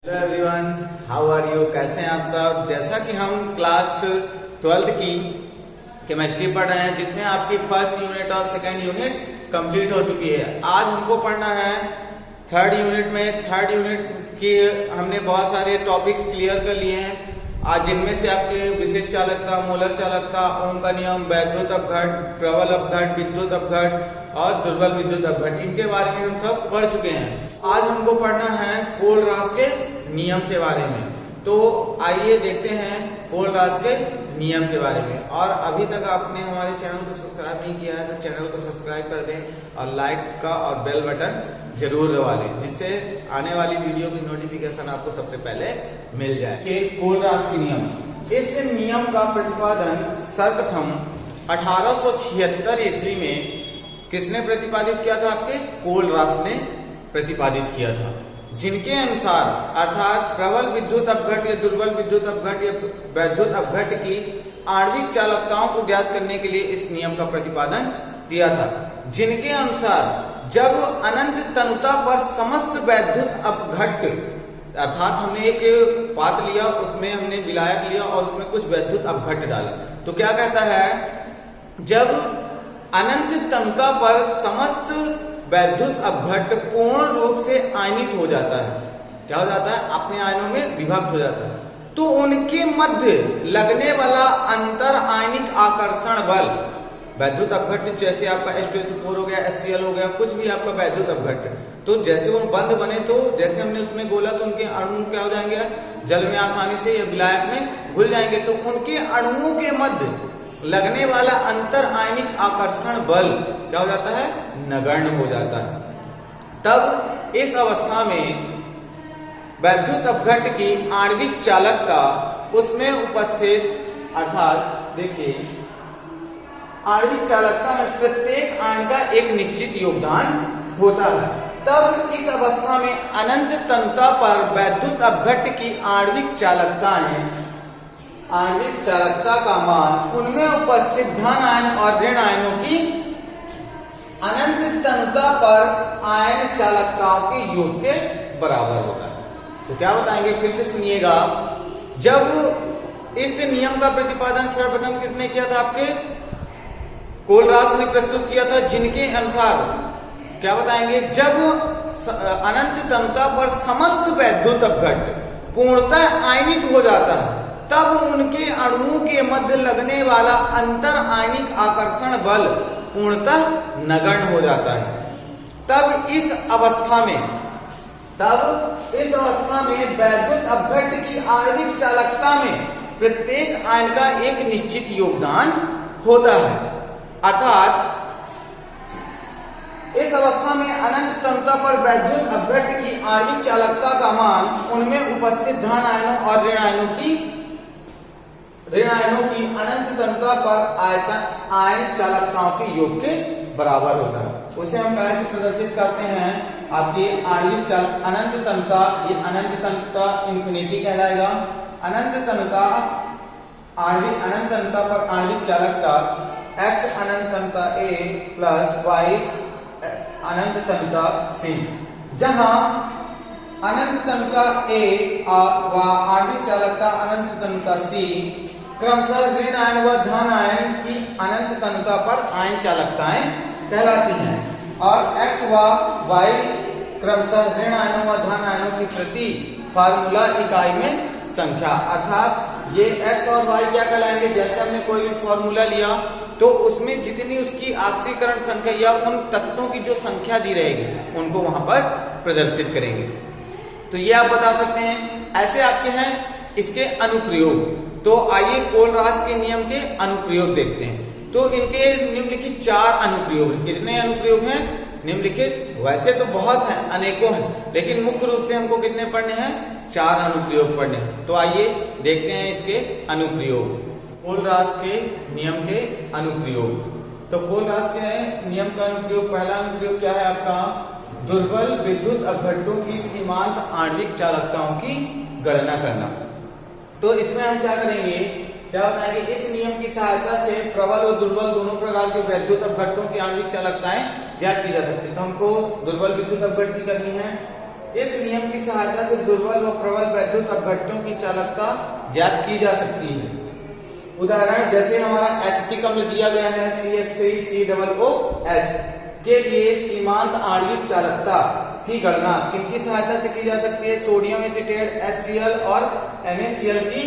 Hello everyone, how are you? कैसे हैं आप सब? जैसा कि हम क्लास 12th की केमिस्ट्री पढ़ रहे हैं, जिसमें आपकी फर्स्ट यूनिट और सेकेंड यूनिट कंप्लीट हो चुकी है। आज हमको पढ़ना है थर्ड यूनिट में। थर्ड यूनिट की हमने बहुत सारे टॉपिक्स क्लियर कर लिए हैं, आज जिनमें से आपके विशेष चालकता, मोलर चालकता, ओम का नियम, वैद्युत अपघट, प्रबल अपघट, विद्युत अपघट और दुर्बल विद्युत अपघट, इनके बारे में हम सब पढ़ चुके हैं। आज हमको पढ़ना है कोलरास के नियम के बारे में। तो आइए देखते हैं कोलरास के नियम के बारे में। और अभी तक आपने हमारे चैनल को सब्सक्राइब नहीं किया है तो चैनल को सब्सक्राइब कर दें और लाइक का और बेल बटन जरूर दबा लें, जिससे आने वाली वीडियो की नोटिफिकेशन आपको सबसे पहले मिल जाए। कि कोलरास के नियम, इस नियम का प्रतिपादन सर्वप्रथम 1876 ईस्वी में किसने प्रतिपादित किया था? आपके कोलरास ने प्रतिपादित किया था, जिनके अनुसार अर्थात प्रबल विद्युत अपघट या दुर्बल विद्युत अपघट या वैद्युत अपघट की आणविक चालकताओं को ज्ञात करने के लिए इस नियम का प्रतिपादन दिया था। जिनके अनुसार जब अनंत तनुता पर समस्त वैद्युत अपघट, अर्थात हमने एक पात्र लिया, उसमें हमने विलायक लिया और उसमें कुछ वैद्युत अपघट डाला, तो क्या कहता है? जब अनंत तनुता पर समस्त वैद्युत अपघट पूर्ण रूप से आयनित हो जाता है, क्या हो जाता है? अपने आयनों में विभक्त हो जाता है, तो उनके मध्य लगने वाला अंतर आयनिक आकर्षण बल, वैद्युत अपघट जैसे आपका H2SO4 हो गया, HCl हो गया, कुछ भी आपका वैद्युत अपघट, तो जैसे वो बंध बने, तो जैसे हमने उसमें गोला तो उनके अणु क्या हो जाएंगे? जल में आसानी से या विलायक में घुल जाएंगे, तो उनके अणुओं के मध्य लगने वाला अंतर आयनिक आकर्षण बल क्या हो जाता है? नगण्य हो जाता है। तब इस अवस्था में वैद्युत अपघट की आणविक चालकता उसमें उपस्थित, अर्थात देखिए आणविक चालकता में प्रत्येक आयन का एक निश्चित योगदान होता है। तब इस अवस्था में अनंत तनुता पर वैद्युत अपघट की आणविक चालकता का मान उनमें उपस्थित धन आयन और ऋण आयनों की अनंत तनुता पर आयन चालकताओं के योग के बराबर होता है। तो क्या बताएंगे? फिर से सुनिएगा। जब इस नियम का प्रतिपादन सर्वप्रथम किसने किया था? आपके कोलरास ने प्रस्तुत किया था, जिनके अनुसार क्या बताएंगे? जब अनंत तनुता पर समस्त वैद्युत अपघट पूर्णतः आयनित हो जाता है, तब उनके अणुओं के मध्य लगने वाला अंतर आयनिक आकर्षण बल पूर्णतः नगण्य हो जाता है। तब इस अवस्था में वैद्युत अपघट की आणविक चालकता में प्रत्येक आयन का एक निश्चित योगदान होता है। अर्थात इस अवस्था में अनंत तनुता पर वैद्युत अपघट की आणविक चालकता का मान उनमें उपस्थित धन आयनों और ऋण आयनों की अनंत तनुता पर आयन चालकताओं के योग के बराबर होता है। उसे हम कैसे प्रदर्शित करते हैं? आपकी आणविक चालक अनंत तनुता, ये अनंत तनुता इंफिनिटी कहलाएगा। अनंत तनुता पर आणविक चालकता x अनंत तनुता A प्लस y अनंत तनुता C, जहां अनंत तनुता A व आणविक चालकता अनंत तनुता C क्रमशः ऋण आयन व धन आयन की अनंत तनुता पर आयन चालकताएं कहलाती हैं, और x व y क्रमशः ऋण आयनों व धन आयनों की प्रति फार्मूला इकाई में संख्या, अर्थात ये x और y क्या कहलाएंगे? जैसे हमने कोई भी फॉर्मूला लिया तो उसमें जितनी उसकी ऑक्सीकरण संख्या या उन तत्वों की जो संख्या दी रहेगी उनको वहां पर प्रदर्शित करेंगे। तो ये आप बता सकते हैं। ऐसे आपके हैं इसके अनुप्रयोग। तो आइए कोलरास के नियम के अनुप्रयोग देखते हैं। तो इनके निम्नलिखित 4 अनुप्रयोग हैं। कितने अनुप्रयोग हैं निम्नलिखित? वैसे तो बहुत हैं, अनेकों हैं, लेकिन मुख्य रूप से हमको कितने पढ़ने हैं? 4 अनुप्रयोग पढ़ने हैं। तो आइए देखते हैं इसके अनुप्रयोग, कोलरास के नियम के अनुप्रयोग। तो कोलरास के नियम का अनुप्रयोग, पहला अनुप्रयोग क्या है आपका? दुर्बल विद्युत अपघटों की सीमांत आणविक चालकताओं की गणना करना। तो इसमें हम क्या करेंगे? क्या बताएंगे? इस नियम की सहायता से प्रबल और दुर्बल दोनों प्रकार के वैद्युत अपघटों की आणविक चालकताएं ज्ञात की जा सकती है। तो हमको दुर्बल विद्युत अपघट की करनी है, इस नियम की सहायता से दुर्बल व प्रबल वैद्युत अपघट्यों की चालकता ज्ञात की जा सकती है। उदाहरण जैसे हमारा एसिटिक अम्ल दिया गया है CH3COOH के लिए सीमांत आणविक चालकता की गणना किनकी सहायता से की जा सकती है? सोडियम एसीटेट HCl और NaCl की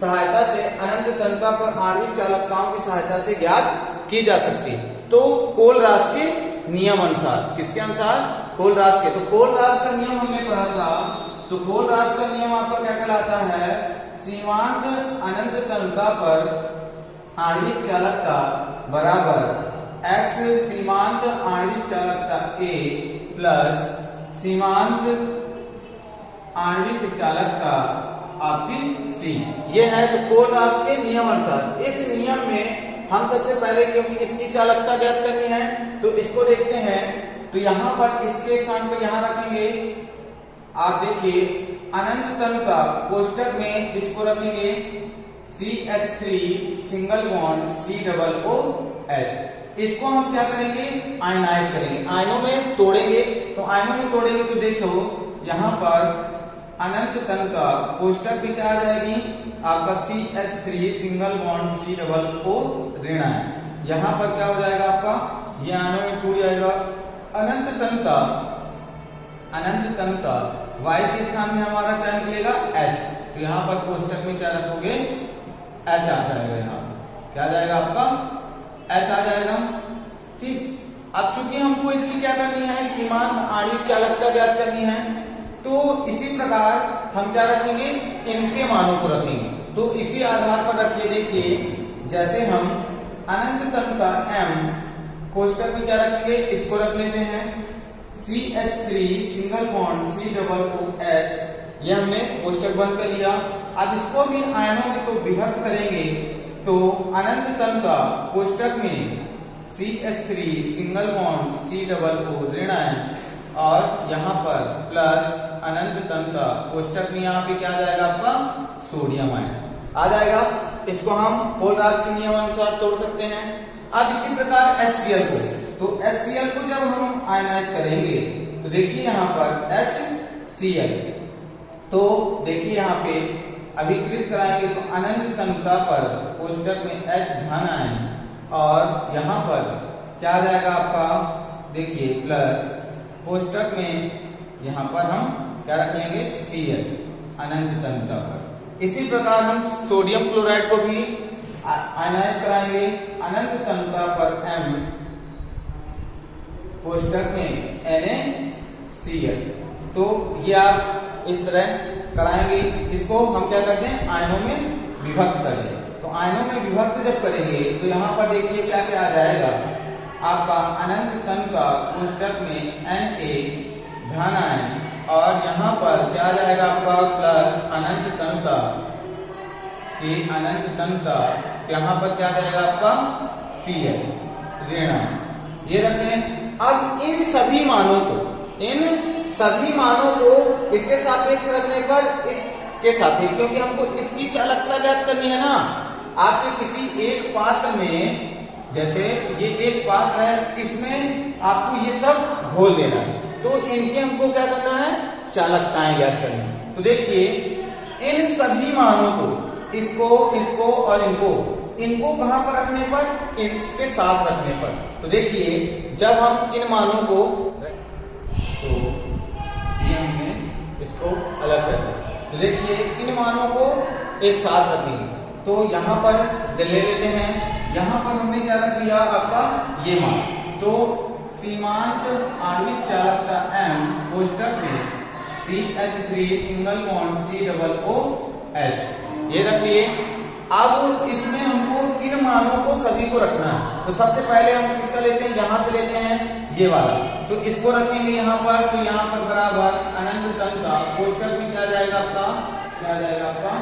सहायता से अनंत तंत्र पर आणविक चालकताओं की सहायता से ज्ञात की जा सकती है। तो कोलरास के नियम अनुसार, किसके अनुसार? कोलरास के। तो कोलरास का नियम हमने पढ़ा था, तो कोलरास का नियम आपका क्या कहलाता है? सीमांत अनंत तंत्र पर आणविक चालकता बराबर x सीमांत आणविक चालकता A प्लस सीमांत आणविक चालकता आपकी C, ये है तो कोलरास के नियम अनुसार। इस नियम में हम सबसे पहले, क्योंकि इसकी चालकता ज्ञात करनी है, तो इसको देखते हैं। तो यहां पर इसके स्थान पर यहां रखेंगे, आप देखिए अनंत तंत्र कोष्टक में इसको रखेंगे CH3 सिंगल बॉन्ड COOH। इसको हम क्या करेंगे? आयनाइज करेंगे, आयनों में तोड़ेंगे। तो आयनों में तोड़ेंगे तो देखो यहां पर अनंत तंत्र कोष्टक भी क्या आ जाएगी आपका CH3 सिंगल बॉन्ड COO ऋण है। यहां पर क्या हो जाएगा आपका? ये आयनों में टूट जाएगा। अनंत तंत्र Y के स्थान में हमारा क्या निकलेगा? H। तो यहां पर कोष्टक में क्या रखोगे? H आ जाएगा। यहाँ क्या आ जाएगा आपका? H आ जाएगा। ठीक। अब चूंकि हमको इसकी क्या करनी है? सीमांत आणविक चालकता ज्ञात करनी है, तो इसी प्रकार हम क्या रखेंगे? इनके मानों को रखेंगे। तो इसी आधार पर रखिए, देखिए जैसे हम अनंत तंत्र M कोष्टक में क्या रखेंगे? इसको रख लेते हैं CH3 सिंगल बॉन्ड COOH, ये हमने कोष्टक बंद कर लिया। अब इसको भी आयनों में तो विभक्त करेंगे, तो अनंत तंत्र कोष्टक में CH3 सिंगल बॉन्ड COO ऋण आयन और यहाँ पर प्लस अनंत तंत्र कोष्टक में यहाँ पे क्या आ जाएगा आपका? सोडियम आयन आ जाएगा। इसको हम कोलरास के नियम अनुसार तोड़ सकते हैं। अब इसी प्रकार HCl को, तो HCl को जब हम आयनाइज करेंगे तो देखिए यहाँ पर HCl, तो देखिए यहाँ पे अभिकृत कराएंगे तो अनंत तंत्र पर कोष्टक में H धन आयन और यहाँ पर क्या आ जाएगा आपका? देखिए प्लस कोष्टक में यहाँ पर हम क्या रख लेंगे? Cl अनंत तंत्र पर। इसी प्रकार हम सोडियम क्लोराइड को भी आयनाइज कराएंगे अनंत तंत्र पर M कोष्टक में NaCl। तो ये आप इस तरह कराएंगे। इसको हम क्या करते हैं? आयनों में विभक्त कर दें। तो आयनों में विभक्त जब करेंगे तो यहाँ पर देखिए क्या क्या आ जाएगा आपका? अनंत तंत्र कोष्टक में Na धन आयन और यहाँ पर क्या आ जाएगा आपका? प्लस अनंत तंत्र यहाँ पर क्या आ जाएगा आपका? Cl ऋण आयन, ये रख लें। अब इन सभी मानों को इसके सापेक्ष रखने पर इसके सापेक्ष, क्योंकि हमको इसकी चालकता ज्ञात करनी है ना। आपके किसी एक पात्र में, जैसे ये एक पात्र है, इसमें आपको ये सब घोल देना है, तो इनके हमको क्या करना है? चालकताएं ज्ञात करनी है। तो देखिए इन सभी मानों को, इसको और इनको कहां पर रखने पर? इसके साथ रखने पर। तो देखिए जब हम इन मानों को, तो ये हमने इसको अलग कर दिया, तो देखिए इन मानों को एक साथ रखेंगे। तो यहाँ पर ले लेते हैं, यहाँ पर हमने क्या रख लिया आपका? ये मान। तो सीमांत आणविक चालकता M कोष्टक में CH3 सिंगल बॉन्ड COOH, ये रख लिए। अब इसमें हमको इन मानों को सभी को रखना है। तो सबसे पहले हम किसका लेते हैं? यहां से लेते हैं ये वाला, तो इसको रखेंगे यहाँ पर। तो यहाँ पर बराबर अनंत तंत्र कोष्टक में क्या जाएगा आपका? क्या जाएगा आपका?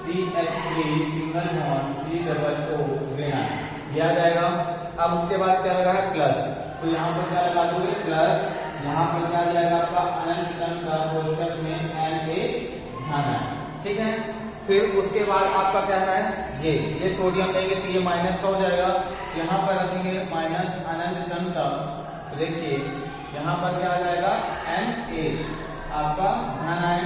CH3 सिंगल बॉन्ड COO ऋण आयन, ये आ जाएगा। अब उसके बाद क्या लगा है? प्लस। तो यहाँ पर क्या लगा दोगे? प्लस। यहाँ पर क्या जाएगा आपका? अनंत तंत्र कोष्टक में Na धन आयन, ठीक है। फिर उसके बाद आपका क्या है? ये सोडियम लेंगे तो ये माइनस का हो जाएगा। यहाँ पर रखेंगे माइनस अनंत तंत्र, तो देखिए यहाँ पर क्या आ जाएगा Na आपका धनायन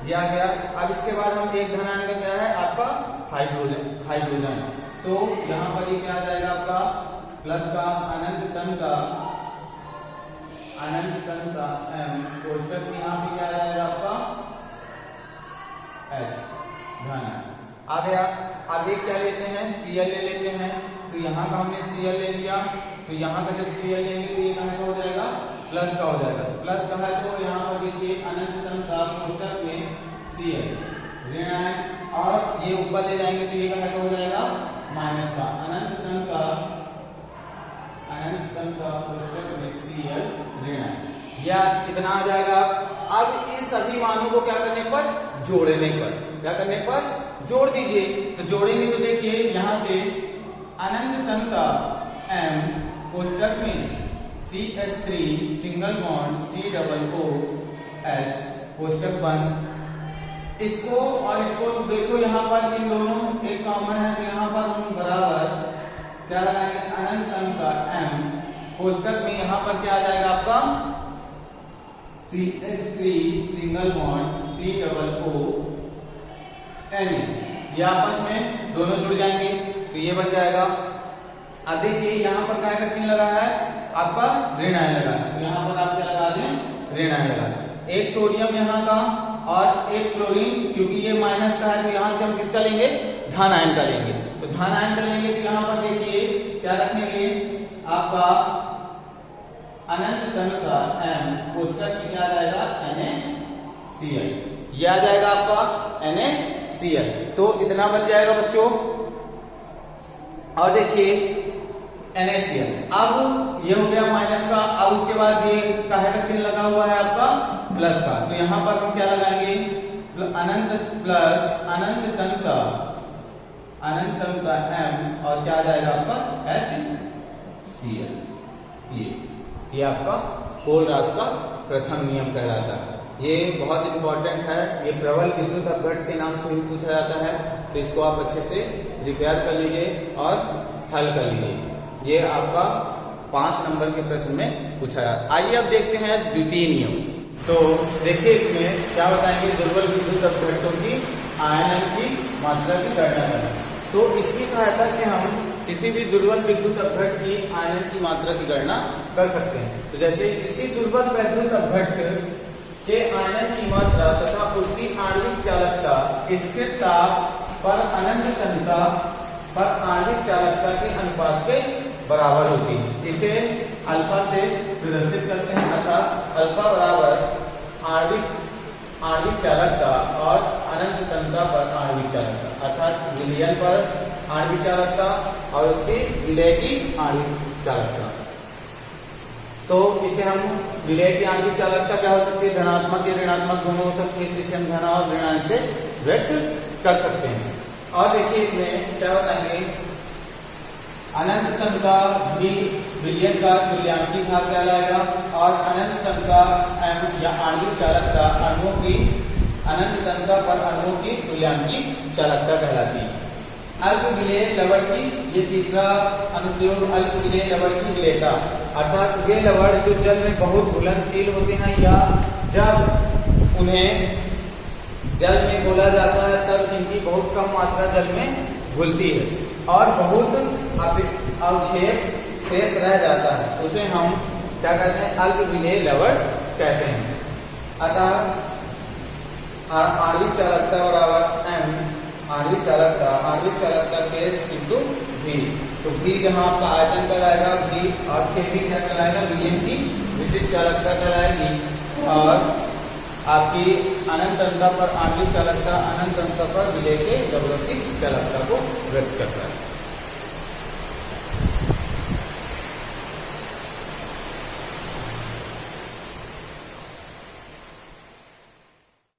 दिया गया। अब इसके बाद हम एक धनायन का क्या है आपका हाइड्रोजन। तो यहाँ पर ये क्या आ जाएगा आपका प्लस का अनंत तन का M कोष्टक में यहाँ पे क्या आ जाएगा आपका H धनायन आ गया। अब एक क्या लेते हैं Cl ले लेते हैं। तो यहाँ का हमने Cl ले लिया, तो यहाँ का जब Cl लेंगे तो ये कहाँ का हो जाएगा प्लस का हो जाएगा। प्लस का है तो यहाँ पर देखिए अनंत तन का कोष्टक में Cl ऋण है, और ये ऊपर ले जाएंगे तो ये कहाँ का हो जाएगा माइनस का। अनंत तन का कोष्टक में Cl ऋण है, या इतना आ जाएगा। अब इन सभी मानों को क्या करने पर जोड़ने पर, क्या करने पर जोड़ दीजिए। तो जोड़ेंगे तो देखिए यहाँ से अनंत तन का M कोष्टक में CH3 सिंगल बॉन्ड COOH कोष्टक बंद। इसको और इसको देखो यहाँ पर इन दोनों एक कॉमन है, तो यहाँ पर हम बराबर क्या लगाएंगे अनंत तन का M कोष्टक में यहाँ पर क्या आ जाएगा आपका CH3 सिंगल बॉन्ड COOH ये आपस में दोनों जुड़ जाएंगे तो ये बन जाएगा। अब देखिए यहाँ पर क्या का चिन्ह लगा है आपका ऋण आयन लगा है, तो यहाँ पर आप क्या लगा दें ऋण आयन लगा दें। एक सोडियम यहाँ का और एक क्लोरीन, क्योंकि ये माइनस का है तो यहाँ से हम किसका लेंगे धन आयन का लेंगे। तो धन आयन का लेंगे तो यहाँ पर देखिए क्या रखेंगे आपका अनंत तन का M कोष्टक में क्या आ जाएगा NaCl, ये आ जाएगा आपका NaCl। तो इतना बन जाएगा बच्चों। और देखिए NaCl, अब ये हो गया माइनस का। अब उसके बाद ये काहे का चिन्ह लगा हुआ है आपका प्लस का, तो यहाँ पर हम क्या लगाएंगे अनंत प्लस अनंत तन का M और क्या आ जाएगा आपका HCl। ये आपका कोल रास का प्रथम नियम कहलाता है। ये बहुत इंपॉर्टेंट है, ये प्रबल विद्युत अपघट के नाम से भी पूछा जाता है, तो इसको आप अच्छे से रिपेयर कर लीजिए और हल कर लीजिए। ये आपका 5 नंबर के प्रश्न में पूछा जाता है। आइए अब देखते हैं द्वितीय नियम। तो देखिए इसमें क्या बताएंगे दुर्बल विद्युत अपघटों की आयनन की मात्रा की गणना करें। तो इसकी सहायता से हम किसी भी दुर्बल विद्युत अपघट की आयनन की मात्रा की गणना कर सकते हैं। तो जैसे किसी दुर्बल विद्युत अपघट के आयनन की मात्रा तथा उसकी आणविक चालकता स्थिर ताप पर अनंत तनता पर आणविक चालकता के अनुपात के बराबर होती है। इसे अल्फा से प्रदर्शित करते हैं, अर्थात अल्फा बराबर आणविक चालकता और अनंत तनता पर आणविक चालकता, अर्थात विलयन पर आणविक चालकता और उसकी विलय की आणविक चालकता। तो इसे हम विलय की आणविक चालकता क्या हो सकती है धनात्मक या ऋणात्मक दोनों हो सकती है, जिसे हम धन और ऋणांश से व्यक्त कर सकते हैं। और देखिए इसमें क्या बताएंगे अनंत तन का भी विलयन का तुल्यांकी भाग कहलाएगा और अनंत तन का M या आणविक चालकता अणुओं की अनंत तन का पर अणुओं की तुल्यांकी चालकता कहलाती है। अल्प विलेय लवण की ये तीसरा अनुप्रयोग अल्प विलेय लवण की विलेयता, अर्थात वे लवण जो जल में बहुत घुलनशील होते हैं या जब उन्हें जल में घोला जाता है तब इनकी बहुत कम मात्रा जल में घुलती है और बहुत अवक्षेप शेष रह जाता है, उसे हम क्या कहते हैं अल्प विलेय लवण कहते हैं। अतः आणविक चालकता बराबर M आणविक चालकता के इंटू V। तो V जहाँ आपका आयतन कहलाएगा V और Kv क्या कहलाएगा विलयन की विशिष्ट चालकता कहलाएगी और आपकी अनंत तनता पर आणविक चालकता अनंत तनता पर विलय के लवणों की चालकता को व्यक्त करता है।